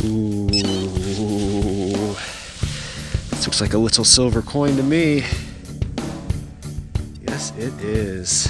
Ooh, this looks like a little silver coin to me. Yes, it is.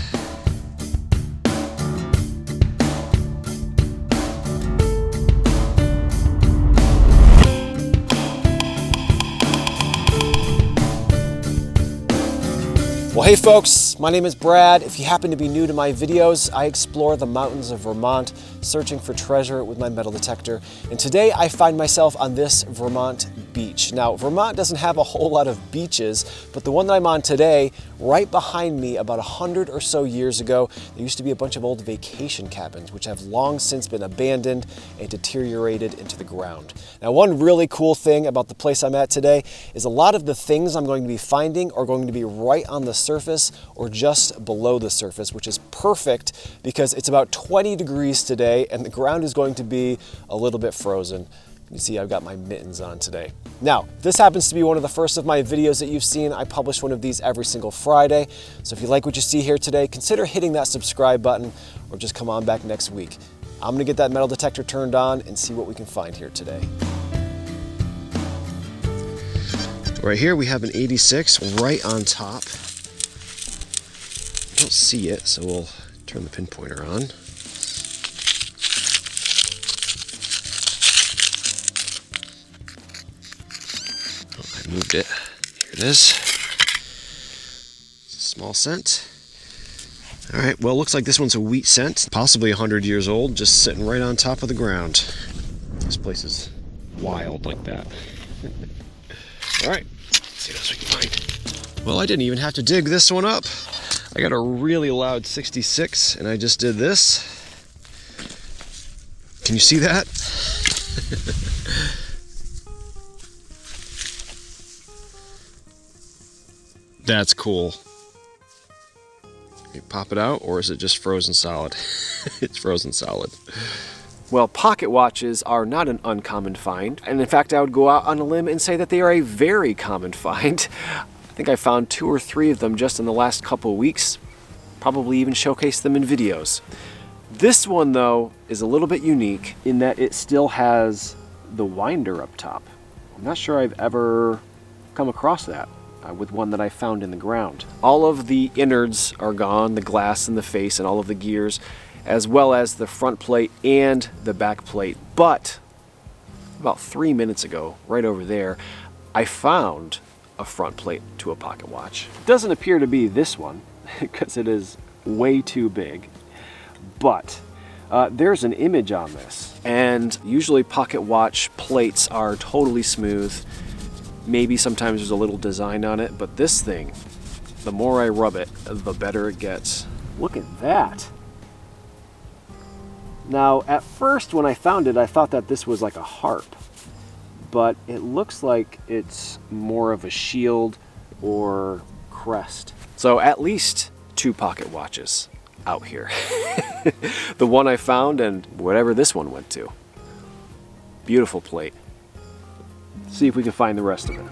Well, hey folks, my name is Brad. If you happen to be new to my videos, I explore the mountains of Vermont searching for treasure with my metal detector. And today I find myself on this Vermont beach. Now, Vermont doesn't have a whole lot of beaches, but the one that I'm on today, right behind me about 100 or so years ago, there used to be a bunch of old vacation cabins, which have long since been abandoned and deteriorated into the ground. Now, one really cool thing about the place I'm at today is a lot of the things I'm going to be finding are going to be right on the surface or just below the surface, which is perfect because it's about 20 degrees today and the ground is going to be a little bit frozen. You see, I've got my mittens on today. Now, this happens to be one of the first of my videos that you've seen. I publish one of these every single Friday. So if you like what you see here today, consider hitting that subscribe button or just come on back next week. I'm gonna get that metal detector turned on and see what we can find here today. Right here we have an 86 right on top. I don't see it, so we'll turn the pinpointer on. Oh, I moved it. Here it is. It's a small cent. All right, well, it looks like this one's a wheat cent, possibly 100 years old, just sitting right on top of the ground. This place is wild like that. All right, let's see what else we can find. Well, I didn't even have to dig this one up. I got a really loud 66 and I just did this. Can you see that? That's cool. You pop it out, or is it just frozen solid? It's frozen solid. Well, pocket watches are not an uncommon find, and in fact I would go out on a limb and say that they are a very common find. I think I found 2 or 3 of them just in the last couple of weeks. Probably even showcased them in videos. This one though is a little bit unique in that it still has the winder up top. I'm not sure I've ever come across that with one that I found in the ground. All of the innards are gone, the glass in the face and all of the gears, as well as the front plate and the back plate. But about 3 minutes ago, right over there, I found a front plate to a pocket watch. It doesn't appear to be this one because it is way too big, but there's an image on this, and usually pocket watch plates are totally smooth. Maybe sometimes there's a little design on it, but this thing, the more I rub it, the better it gets. Look at that. Now, at first when I found it, I thought that this was like a harp, but it looks like it's more of a shield or crest. So at least 2 pocket watches out here. The one I found and whatever this one went to. Beautiful plate. See if we can find the rest of it.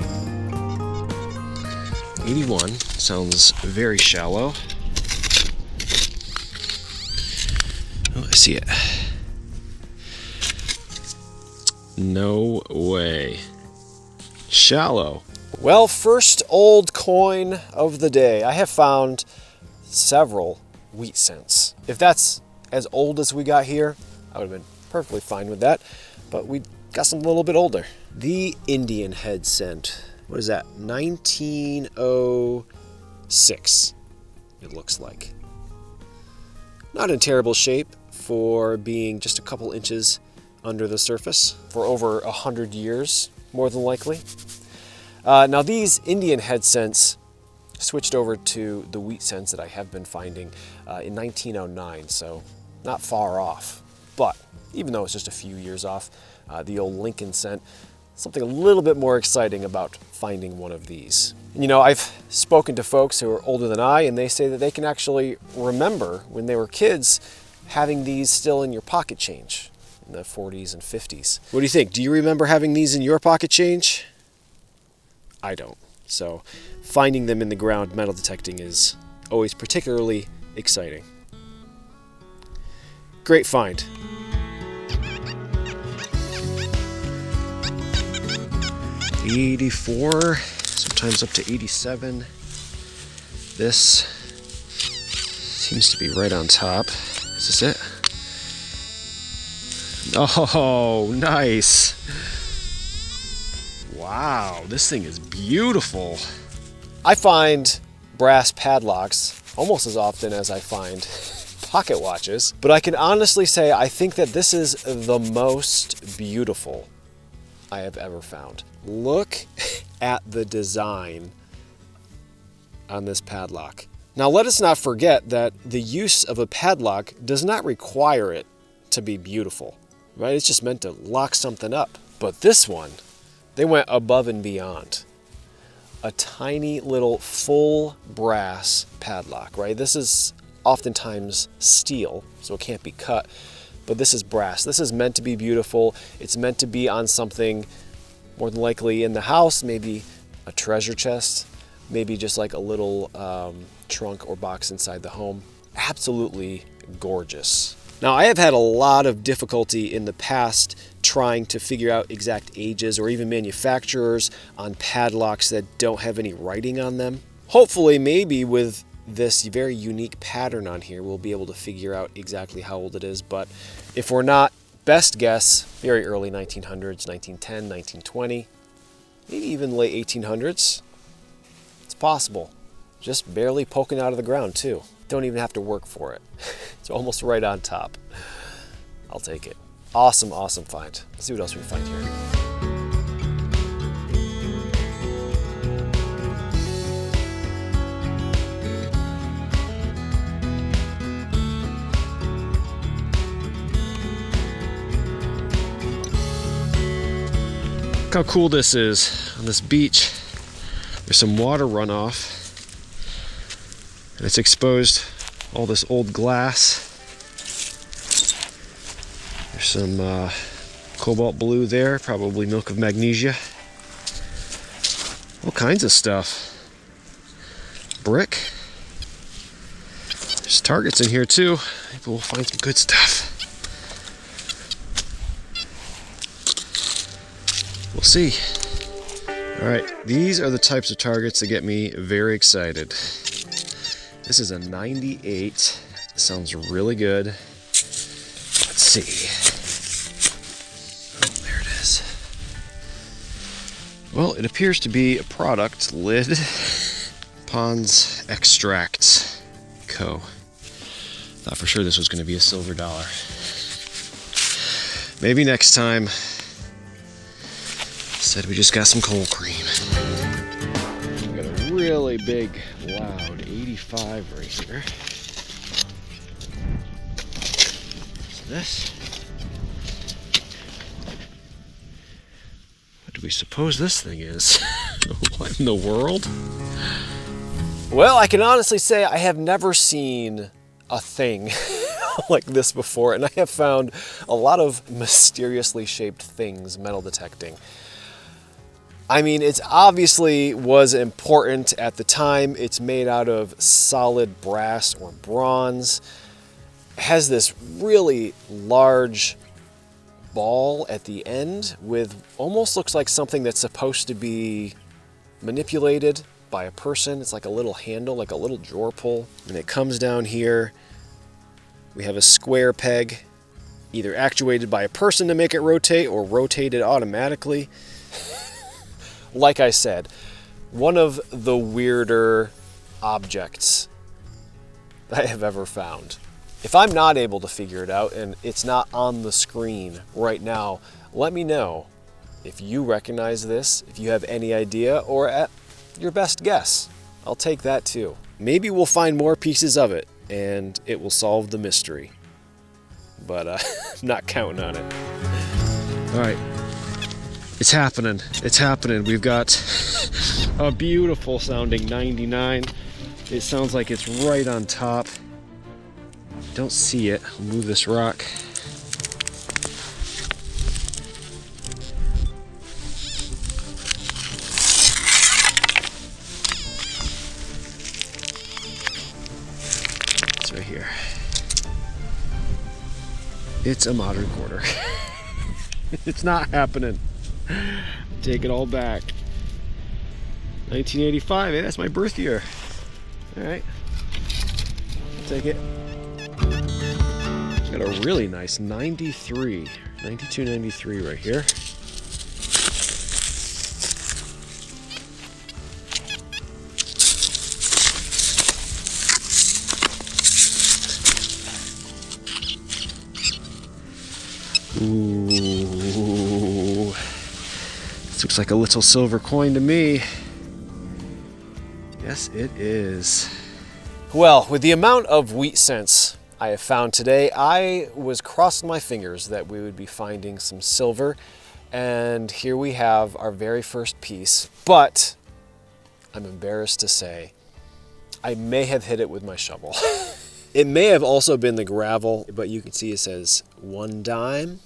81 sounds very shallow. Oh, I see it. No way. Shallow. Well, first old coin of the day. I have found several wheat cents. If that's as old as we got here, I would have been perfectly fine with that, but we got some a little bit older. The Indian head cent. What is that? 1906, it looks like. Not in terrible shape for being just a couple inches under the surface for over 100 years, more than likely. Now these Indian head cents switched over to the wheat cents that I have been finding in 1909, so not far off. But even though it's just a few years off, the old Lincoln cent, something a little bit more exciting about finding one of these. You know, I've spoken to folks who are older than I, and they say that they can actually remember when they were kids having these still in your pocket change in the 40s and 50s. What do you think? Do you remember having these in your pocket change? I don't. So finding them in the ground metal detecting is always particularly exciting. Great find. 84, sometimes up to 87. This seems to be right on top. Is this it? Oh, nice. Wow, this thing is beautiful. I find brass padlocks almost as often as I find pocket watches, but I can honestly say I think that this is the most beautiful I have ever found. Look at the design on this padlock. Now let us not forget that the use of a padlock does not require it to be beautiful, right? It's just meant to lock something up. But this one, they went above and beyond. A tiny little full brass padlock, right? This is oftentimes steel, so it can't be cut, but this is brass. This is meant to be beautiful. It's meant to be on something more than likely in the house, maybe a treasure chest, maybe just like a little trunk or box inside the home. Absolutely gorgeous. Now, I have had a lot of difficulty in the past trying to figure out exact ages or even manufacturers on padlocks that don't have any writing on them. Hopefully, maybe with this very unique pattern on here, we'll be able to figure out exactly how old it is. But if we're not, best guess, very early 1900s, 1910, 1920, maybe even late 1800s. It's possible. Just barely poking out of the ground too. Don't even have to work for it. It's almost right on top. I'll take it. Awesome, awesome find. Let's see what else we can find here. Look how cool this is on this beach. There's some water runoff, and it's exposed all this old glass. There's some cobalt blue there, probably milk of magnesia. All kinds of stuff. Brick. There's targets in here too. Maybe we'll find some good stuff. We'll see. All right, these are the types of targets that get me very excited. This is a 98. Sounds really good. Let's see. Oh, there it is. Well, it appears to be a product lid. Pond's Extract Co. Thought for sure this was going to be a silver dollar. Maybe next time. Said we just got some cold cream. We got a really big, loud 85 right here. So this. What do we suppose this thing is? What in the world? Well, I can honestly say I have never seen a thing like this before, and I have found a lot of mysteriously shaped things metal detecting. I mean, it obviously was important at the time. It's made out of solid brass or bronze. It has this really large ball at the end with almost looks like something that's supposed to be manipulated by a person. It's like a little handle, like a little drawer pull. And it comes down here. We have a square peg, either actuated by a person to make it rotate or rotated automatically. Like I said, one of the weirder objects I have ever found. If I'm not able to figure it out and it's not on the screen right now, let me know if you recognize this, if you have any idea, or at your best guess. I'll take that too. Maybe we'll find more pieces of it and it will solve the mystery. But I'm not counting on it. All right. It's happening. It's happening. We've got a beautiful sounding 99. It sounds like it's right on top. Don't see it. I'll move this rock. It's right here. It's a modern quarter. It's not happening. Take it all back. 1985, hey, that's my birth year. All right, I'll take it. It's got a really nice 93, 92, 93 right here. Ooh, this looks like a little silver coin to me. Yes, it is. Well, with the amount of wheat cents I have found today, I was crossing my fingers that we would be finding some silver. And here we have our very first piece. But I'm embarrassed to say, I may have hit it with my shovel. It may have also been the gravel, but you can see it says 1 dime.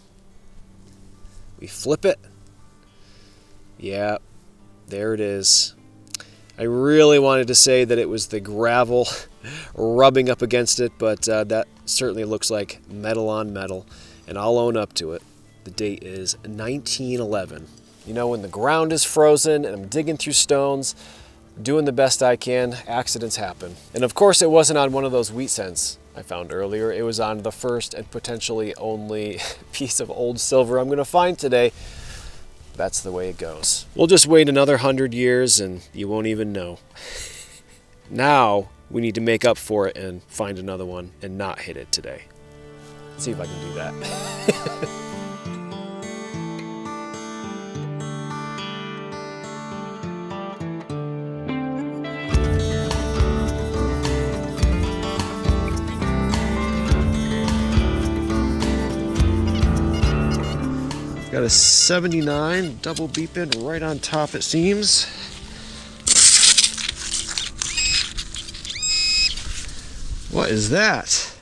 We flip it. Yeah, there it is. I really wanted to say that it was the gravel rubbing up against it, but that certainly looks like metal on metal, and I'll own up to it. The date is 1911. You know, when the ground is frozen and I'm digging through stones, doing the best I can, accidents happen. And of course it wasn't on one of those wheat cents I found earlier. It was on the first and potentially only piece of old silver I'm gonna find today. That's the way it goes. We'll just wait another 100 years and you won't even know. Now we need to make up for it and find another one and not hit it today. Let's see if I can do that. Got a 79 double beeping right on top, it seems. What is that?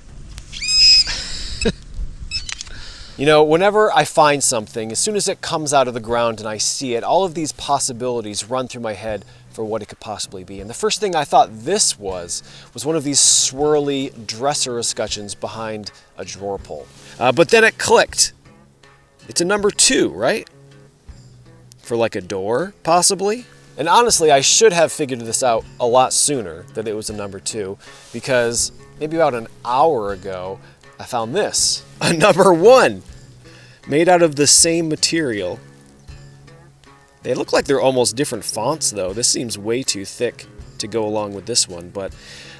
You know, whenever I find something, as soon as it comes out of the ground and I see it, all of these possibilities run through my head for what it could possibly be. And the first thing I thought this was one of these swirly dresser escutcheons behind a drawer pull. But then it clicked. It's a number 2, right? For like a door, possibly? And honestly, I should have figured this out a lot sooner, that it was a number 2, because maybe about an hour ago, I found this, a number 1, made out of the same material. They look like they're almost different fonts, though. This seems way too thick to go along with this one, but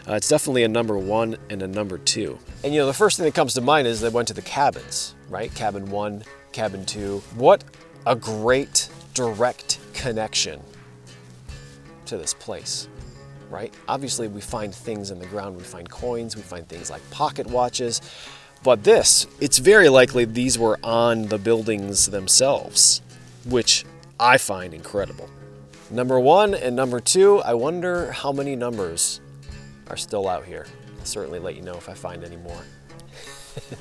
it's definitely a number 1 and a number 2. And you know, the first thing that comes to mind is they went to the cabins, right? Cabin 1, cabin 2. What a great direct connection to this place, right? Obviously we find things in the ground, we find coins, we find things like pocket watches, but this, it's very likely these were on the buildings themselves, which I find incredible. Number 1 and number 2, I wonder how many numbers are still out here. I'll certainly let you know if I find any more.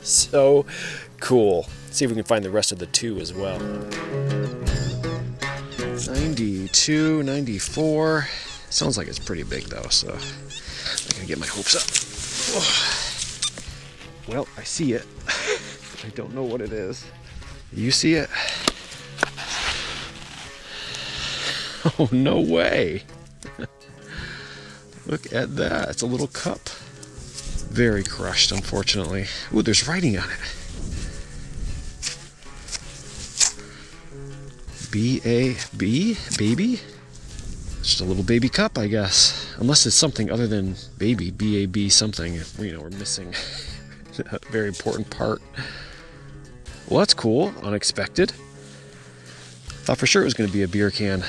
So cool. See if we can find the rest of the 2 as well. 92, 94. Sounds like it's pretty big though, so I'm gonna get my hopes up. Well, I see it. I don't know what it is. You see it? Oh, no way. Look at that. It's a little cup. Very crushed, unfortunately. Ooh, there's writing on it. B-A-B? Baby? Just a little baby cup, I guess. Unless it's something other than baby, B-A-B something. You know, we're missing a very important part. Well, that's cool. Unexpected. Thought for sure it was going to be a beer can.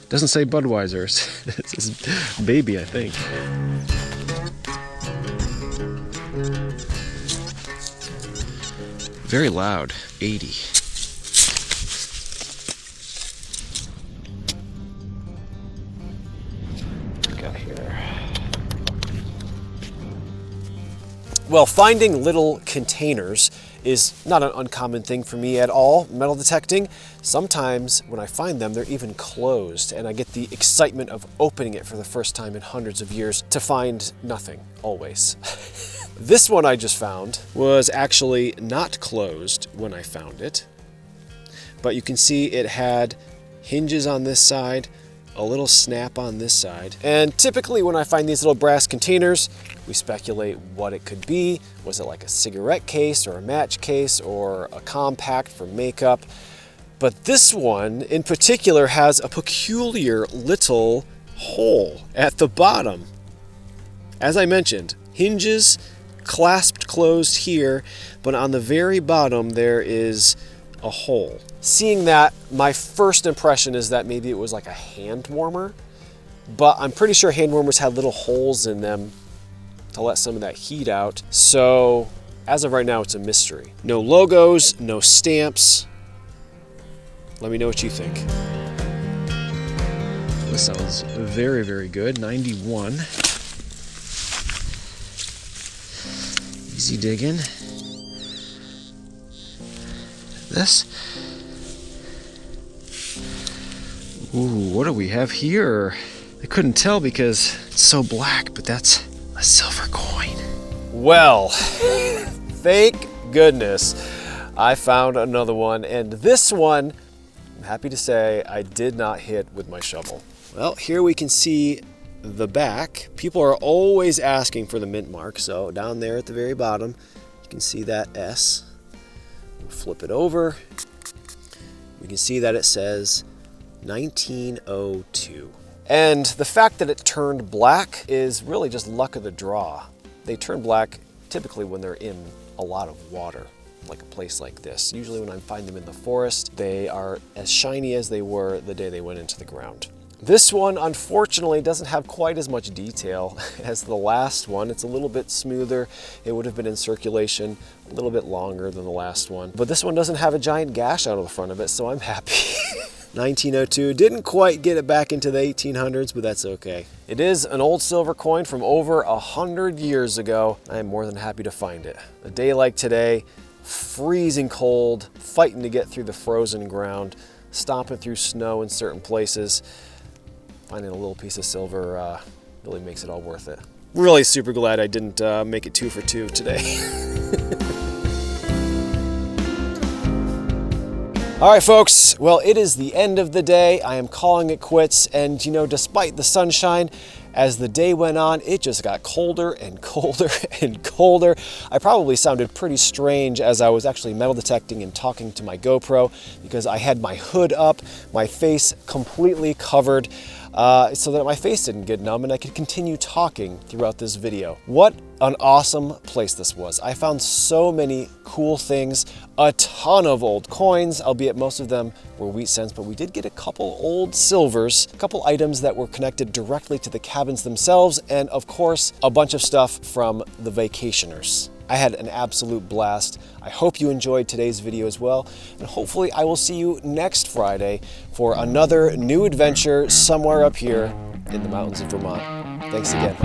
Doesn't say Budweiser. It says baby, I think. Very loud. 80. Well, finding little containers is not an uncommon thing for me at all, metal detecting. Sometimes when I find them, they're even closed, and I get the excitement of opening it for the first time in hundreds of years to find nothing, always. This one I just found was actually not closed when I found it, but you can see it had hinges on this side, a little snap on this side. And typically when I find these little brass containers, we speculate what it could be. Was it like a cigarette case or a match case or a compact for makeup? But this one in particular has a peculiar little hole at the bottom. As I mentioned, hinges clasped closed here, but on the very bottom there is a hole. Seeing that, my first impression is that maybe it was like a hand warmer, but I'm pretty sure hand warmers had little holes in them to let some of that heat out. So as of right now, it's a mystery. No logos, no stamps. Let me know what you think. This sounds very, very good. 91. Easy digging. This. Ooh, what do we have here? I couldn't tell because it's so black, but that's a silver coin. Well, thank goodness I found another one, and this one, I'm happy to say, I did not hit with my shovel. Well, here we can see the back. People are always asking for the mint mark, so down there at the very bottom, you can see that S. We'll flip it over. We can see that it says 1902. And the fact that it turned black is really just luck of the draw. They turn black typically when they're in a lot of water, like a place like this. Usually when I find them in the forest, they are as shiny as they were the day they went into the ground. This one, unfortunately, doesn't have quite as much detail as the last one. It's a little bit smoother. It would have been in circulation a little bit longer than the last one. But this one doesn't have a giant gash out of the front of it, so I'm happy. 1902, didn't quite get it back into the 1800s, but that's okay. It is an old silver coin from over 100 years ago. I am more than happy to find it. A day like today, freezing cold, fighting to get through the frozen ground, stomping through snow in certain places. Finding a little piece of silver really makes it all worth it. Really super glad I didn't make it 2 for 2 today. All right, folks, well, it is the end of the day. I am calling it quits, and you know, despite the sunshine, as the day went on, it just got colder and colder and colder. I probably sounded pretty strange as I was actually metal detecting and talking to my GoPro because I had my hood up, my face completely covered, so that my face didn't get numb and I could continue talking throughout this video. What an awesome place this was. I found so many cool things, a ton of old coins, albeit most of them were wheat cents, but we did get a couple old silvers, a couple items that were connected directly to the cabins themselves, and of course, a bunch of stuff from the vacationers. I had an absolute blast. I hope you enjoyed today's video as well, and hopefully I will see you next Friday for another new adventure somewhere up here in the mountains of Vermont. Thanks again.